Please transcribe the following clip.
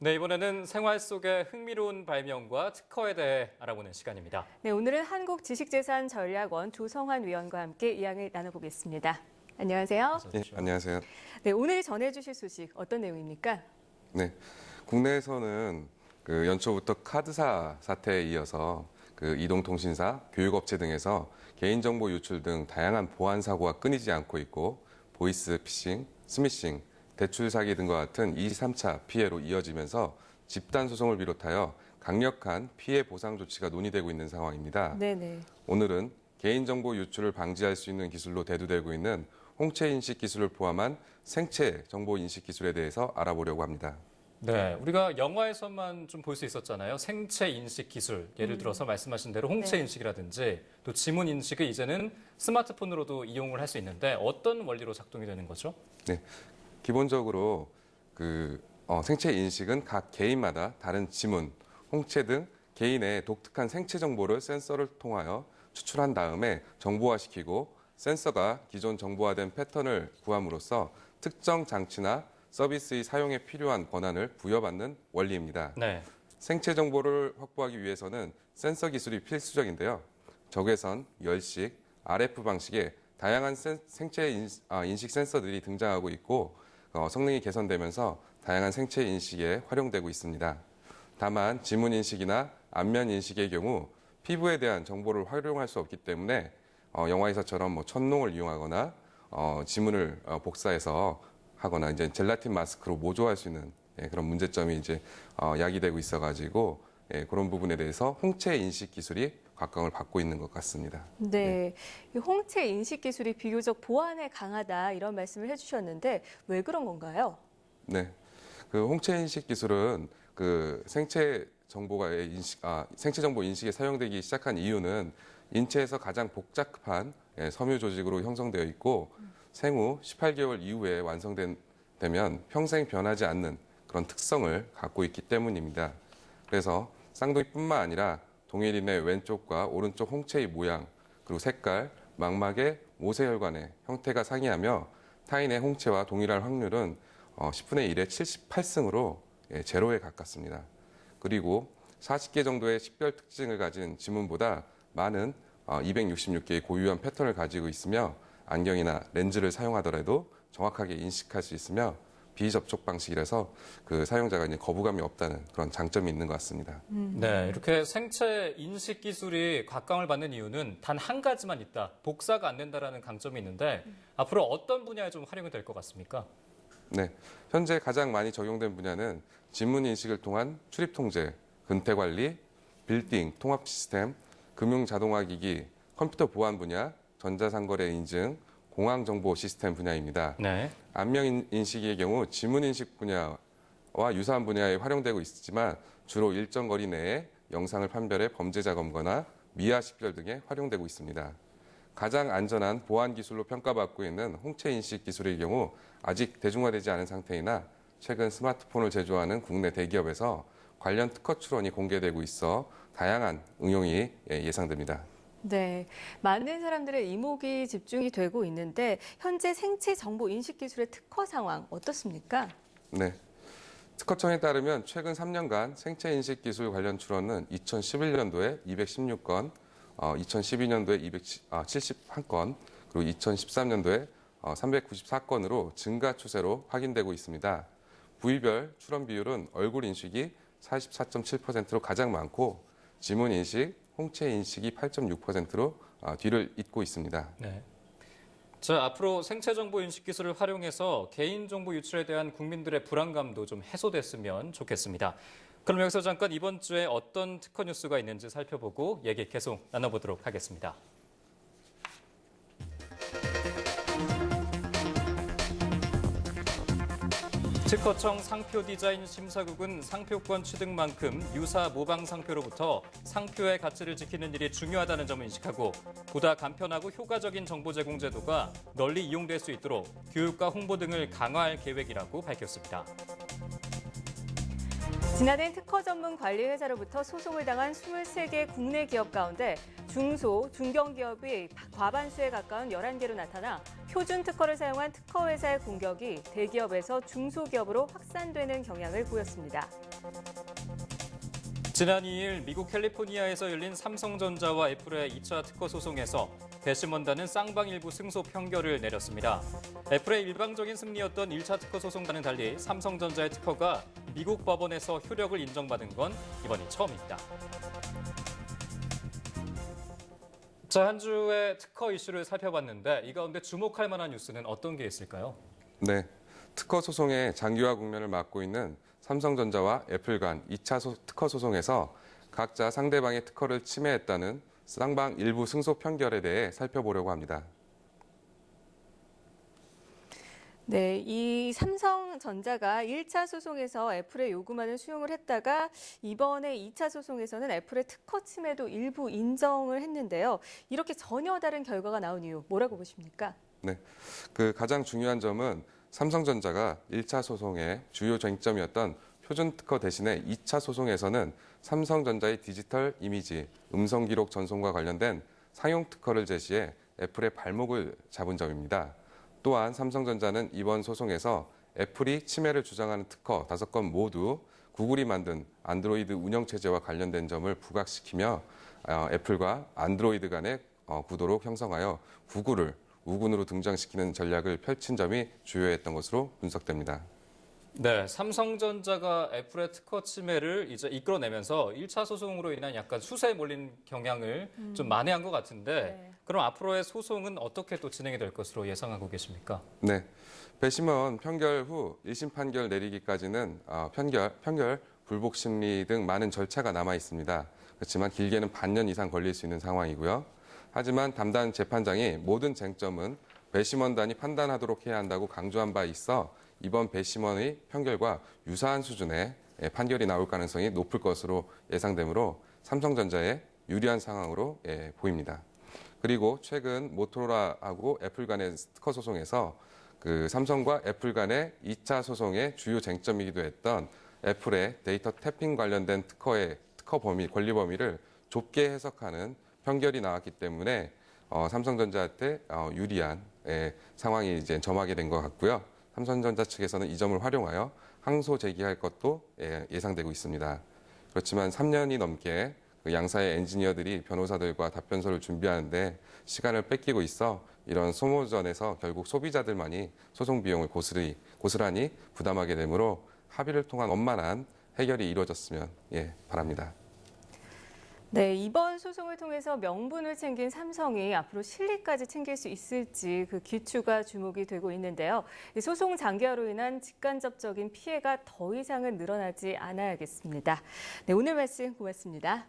네, 이번에는 생활 속의 흥미로운 발명과 특허에 대해 알아보는 시간입니다. 네, 오늘은 한국지식재산전략원 조성환 위원과 함께 이야기 나눠보겠습니다. 안녕하세요. 네, 안녕하세요. 네, 오늘 전해주실 소식 어떤 내용입니까? 네, 국내에서는 연초부터 카드사 사태에 이어서 이동통신사, 교육업체 등에서 개인정보 유출 등 다양한 보안 사고가 끊이지 않고 있고 보이스 피싱, 스미싱, 대출 사기 등과 같은 2, 3차 피해로 이어지면서 집단 소송을 비롯하여 강력한 피해 보상 조치가 논의되고 있는 상황입니다. 네네. 오늘은 개인정보 유출을 방지할 수 있는 기술로 대두되고 있는 홍채 인식 기술을 포함한 생체 정보 인식 기술에 대해서 알아보려고 합니다. 네, 우리가 영화에서만 좀 볼 수 있었잖아요. 생체 인식 기술. 예를 들어서 말씀하신 대로 홍채 네. 인식이라든지 또 지문 인식을 이제는 스마트폰으로도 이용을 할 수 있는데 어떤 원리로 작동이 되는 거죠? 네, 기본적으로 생체 인식은 각 개인마다 다른 지문, 홍채 등 개인의 독특한 생체 정보를 센서를 통하여 추출한 다음에 정보화시키고 센서가 기존 정보화된 패턴을 구함으로써 특정 장치나 서비스의 사용에 필요한 권한을 부여받는 원리입니다. 네. 생체 정보를 확보하기 위해서는 센서 기술이 필수적인데요. 적외선, 열식, RF 방식의 다양한 생체 인식 센서들이 등장하고 있고 성능이 개선되면서 다양한 생체 인식에 활용되고 있습니다. 다만 지문 인식이나 안면 인식의 경우 피부에 대한 정보를 활용할 수 없기 때문에 영화에서처럼 천농을 이용하거나 지문을 복사해서 하거나 이제 젤라틴 마스크로 모조할 수 있는 그런 문제점이 이제 야기되고 있어가지고 그런 부분에 대해서 홍채 인식 기술이 각광을 받고 있는 것 같습니다. 네, 이 홍채 인식 기술이 비교적 보안에 강하다 이런 말씀을 해주셨는데 왜 그런 건가요? 네, 홍채 인식 기술은 생체 생체 정보 인식에 사용되기 시작한 이유는 인체에서 가장 복잡한 섬유 조직으로 형성되어 있고 생후 18개월 이후에 완성되면 평생 변하지 않는 그런 특성을 갖고 있기 때문입니다. 그래서 쌍둥이뿐만 아니라 동일인의 왼쪽과 오른쪽 홍채의 모양, 그리고 색깔, 망막의 모세혈관의 형태가 상이하며 타인의 홍채와 동일할 확률은 10분의 1의 78승으로 제로에 가깝습니다. 그리고 40개 정도의 식별 특징을 가진 지문보다 많은 266개의 고유한 패턴을 가지고 있으며 안경이나 렌즈를 사용하더라도 정확하게 인식할 수 있으며 비접촉 방식이라서 사용자가 이제 거부감이 없다는 그런 장점이 있는 것 같습니다. 네, 이렇게 생체 인식 기술이 각광을 받는 이유는 단 한 가지만 있다. 복사가 안 된다라는 강점이 있는데 앞으로 어떤 분야에 좀 활용이 될 것 같습니까? 네, 현재 가장 많이 적용된 분야는 지문 인식을 통한 출입 통제, 근태 관리, 빌딩, 통합 시스템, 금융 자동화 기기, 컴퓨터 보안 분야, 전자상거래 인증, 공항 정보 시스템 분야입니다. 네. 안면 인식의 경우 지문 인식 분야와 유사한 분야에 활용되고 있지만 주로 일정 거리 내에 영상을 판별해 범죄자 검거나 미화 식별 등에 활용되고 있습니다. 가장 안전한 보안 기술로 평가받고 있는 홍채 인식 기술의 경우 아직 대중화되지 않은 상태이나 최근 스마트폰을 제조하는 국내 대기업에서 관련 특허 출원이 공개되고 있어 다양한 응용이 예상됩니다. 네, 많은 사람들의 이목이 집중이 되고 있는데 현재 생체 정보 인식 기술의 특허 상황 어떻습니까? 네. 특허청에 따르면 최근 3년간 생체 인식 기술 관련 출원은 2011년도에 216건, 2012년도에 271건, 그리고 2013년도에 394건으로 증가 추세로 확인되고 있습니다. 부위별 출원 비율은 얼굴 인식이 44.7%로 가장 많고 지문 인식, 홍채 인식이 8.6%로 뒤를 잇고 있습니다. 네. 자, 앞으로 생체 정보 인식 기술을 활용해서 개인정보 유출에 대한 국민들의 불안감도 좀 해소됐으면 좋겠습니다. 그럼 여기서 잠깐 이번 주에 어떤 특허 뉴스가 있는지 살펴보고 얘기 계속 나눠보도록 하겠습니다. 특허청 상표 디자인 심사국은 상표권 취득만큼 유사 모방 상표로부터 상표의 가치를 지키는 일이 중요하다는 점을 인식하고 보다 간편하고 효과적인 정보 제공 제도가 널리 이용될 수 있도록 교육과 홍보 등을 강화할 계획이라고 밝혔습니다. 지난해 특허 전문 관리 회사로부터 소송을 당한 23개 국내 기업 가운데 중소, 중견기업이 과반수에 가까운 11개로 나타나 표준 특허를 사용한 특허 회사의 공격이 대기업에서 중소기업으로 확산되는 경향을 보였습니다. 지난 2일 미국 캘리포니아에서 열린 삼성전자와 애플의 2차 특허 소송에서 배심원단은 쌍방 일부 승소 판결을 내렸습니다. 애플의 일방적인 승리였던 1차 특허 소송과는 달리 삼성전자의 특허가 미국 법원에서 효력을 인정받은 건 이번이 처음입니다. 자, 한 주의 특허 이슈를 살펴봤는데 이 가운데 주목할 만한 뉴스는 어떤 게 있을까요? 네, 특허 소송의 장기화 국면을 맞고 있는 삼성전자와 애플 간 2차 특허 소송에서 각자 상대방의 특허를 침해했다는 쌍방 일부 승소 판결에 대해 살펴보려고 합니다. 네, 이 삼성전자가 1차 소송에서 애플의 요구만을 수용을 했다가 이번에 2차 소송에서는 애플의 특허 침해도 일부 인정을 했는데요. 이렇게 전혀 다른 결과가 나온 이유 뭐라고 보십니까? 네, 그 가장 중요한 점은 삼성전자가 1차 소송의 주요 쟁점이었던 표준 특허 대신에 2차 소송에서는 삼성전자의 디지털 이미지, 음성 기록 전송과 관련된 상용 특허를 제시해 애플의 발목을 잡은 점입니다. 또한 삼성전자는 이번 소송에서 애플이 침해를 주장하는 특허 5건 모두 구글이 만든 안드로이드 운영체제와 관련된 점을 부각시키며 애플과 안드로이드 간의 구도로 형성하여 구글을 우군으로 등장시키는 전략을 펼친 점이 주요했던 것으로 분석됩니다. 네, 삼성전자가 애플의 특허 침해를 이제 이끌어내면서 1차 소송으로 인한 약간 수세에 몰린 경향을 좀 만회한 것 같은데 네. 그럼 앞으로의 소송은 어떻게 또 진행이 될 것으로 예상하고 계십니까? 네, 배심원 판결 후 1심 판결 내리기까지는 판결 불복 심리 등 많은 절차가 남아 있습니다. 그렇지만 길게는 반년 이상 걸릴 수 있는 상황이고요. 하지만 담당 재판장이 모든 쟁점은 배심원단이 판단하도록 해야 한다고 강조한 바 있어 이번 배심원의 판결과 유사한 수준의 판결이 나올 가능성이 높을 것으로 예상되므로 삼성전자에 유리한 상황으로 보입니다. 그리고 최근 모토로라하고 애플 간의 특허 소송에서 그 삼성과 애플 간의 2차 소송의 주요 쟁점이기도 했던 애플의 데이터 태핑 관련된 특허 범위, 권리 범위를 좁게 해석하는 판결이 나왔기 때문에 삼성전자한테 유리한 상황이 이제 점하게 된 것 같고요. 삼성전자 측에서는 이 점을 활용하여 항소 제기할 것도 예상되고 있습니다. 그렇지만 3년이 넘게 그 양사의 엔지니어들이 변호사들과 답변서를 준비하는데 시간을 뺏기고 있어 이런 소모전에서 결국 소비자들만이 소송 비용을 고스란히 부담하게 되므로 합의를 통한 원만한 해결이 이루어졌으면 바랍니다. 네, 이번 소송을 통해서 명분을 챙긴 삼성이 앞으로 실리까지 챙길 수 있을지 그 귀추가 주목이 되고 있는데요. 이 소송 장기화로 인한 직간접적인 피해가 더 이상은 늘어나지 않아야겠습니다. 네, 오늘 말씀 고맙습니다.